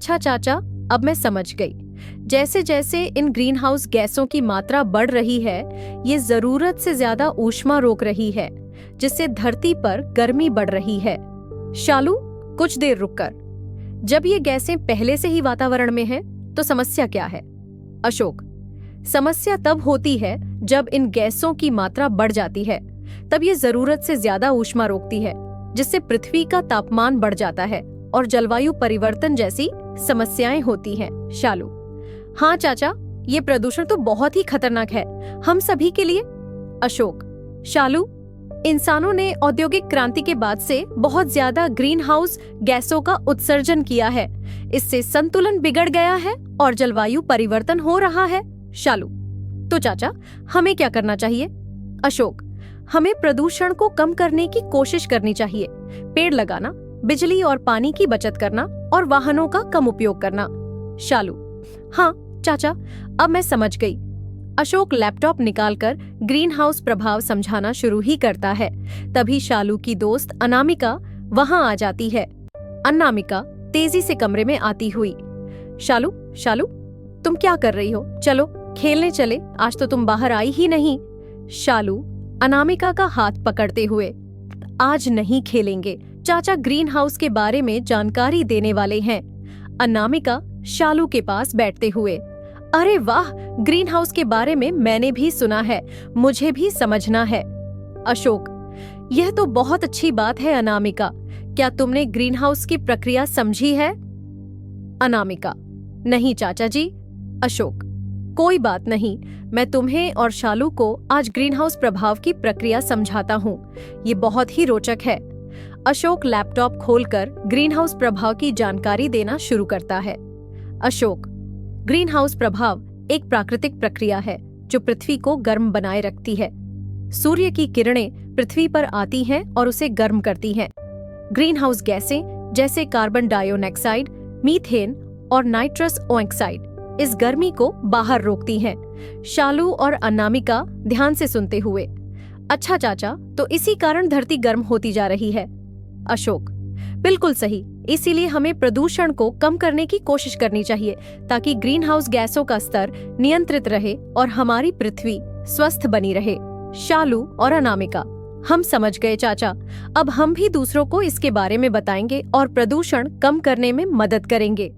अच्छा चाचा, अब मैं समझ गई। जैसे जैसे इन ग्रीन हाउस गैसों की मात्रा बढ़ रही है, ये जरूरत से ज्यादा ऊष्मा रोक रही है, जिससे धरती पर गर्मी बढ़ रही है। शालू, कुछ देर रुककर, जब ये गैसें पहले से ही वातावरण में हैं, तो समस्या क्या है? अशोक, समस्या तब होती है जब इन गैसों की मात्रा बढ़ जाती है। तब ये जरूरत से ज्यादा ऊष्मा रोकती है, जिससे पृथ्वी का तापमान बढ़ जाता है और जलवायु परिवर्तन जैसी समस्याएं होती हैं। शालू, हाँ चाचा, ये प्रदूषण तो बहुत ही खतरनाक है हम सभी के लिए। अशोक, शालू, इंसानों ने औद्योगिक क्रांति के बाद से बहुत ज्यादा ग्रीन हाउस गैसों का उत्सर्जन किया है। इससे संतुलन बिगड़ गया है और जलवायु परिवर्तन हो रहा है। शालू, तो चाचा, हमें क्या करना चाहिए? अशोक, हमें प्रदूषण को कम करने की कोशिश करनी चाहिए। पेड़ लगाना, बिजली और पानी की बचत करना और वाहनों का कम उपयोग करना। शालू, हाँ चाचा, अब मैं समझ गई। अशोक लैपटॉप निकालकर ग्रीन हाउस प्रभाव समझाना शुरू ही करता है। तभी शालू की दोस्त अनामिका वहां आ जाती है। अनामिका तेजी से कमरे में आती हुई, शालू, शालू, तुम क्या कर रही हो? चलो खेलने चले, आज तो तुम बाहर आई ही नहीं। शालू अनामिका का हाथ पकड़ते हुए, आज नहीं खेलेंगे, चाचा ग्रीन हाउस के बारे में जानकारी देने वाले हैं। अनामिका शालू के पास बैठते हुए, अरे वाह, ग्रीन हाउस के बारे में मैंने भी सुना है, मुझे भी समझना है। अशोक, यह तो बहुत अच्छी बात है अनामिका, क्या तुमने ग्रीन हाउस की प्रक्रिया समझी है? अनामिका, नहीं चाचा जी। अशोक, कोई बात नहीं, मैं तुम्हें और शालू को आज ग्रीन हाउस प्रभाव की प्रक्रिया समझाता हूँ, ये बहुत ही रोचक है। अशोक लैपटॉप खोलकर ग्रीन हाउस प्रभाव की जानकारी देना शुरू करता है। अशोक, ग्रीन हाउस प्रभाव एक प्राकृतिक प्रक्रिया है जो पृथ्वी को गर्म बनाए रखती है। सूर्य की किरणें पृथ्वी पर आती हैं और उसे गर्म करती हैं। ग्रीन हाउस गैसें जैसे कार्बन डाइऑक्साइड, मीथेन और नाइट्रस ऑक्साइड इस गर्मी को बाहर रोकती हैं। शालू और अनामिका ध्यान से सुनते हुए, अच्छा चाचा, तो इसी कारण धरती गर्म होती जा रही है। अशोक, बिल्कुल सही, इसीलिए हमें प्रदूषण को कम करने की कोशिश करनी चाहिए ताकि ग्रीन हाउस गैसों का स्तर नियंत्रित रहे और हमारी पृथ्वी स्वस्थ बनी रहे। शालू और अनामिका, हम समझ गए चाचा, अब हम भी दूसरों को इसके बारे में बताएंगे और प्रदूषण कम करने में मदद करेंगे।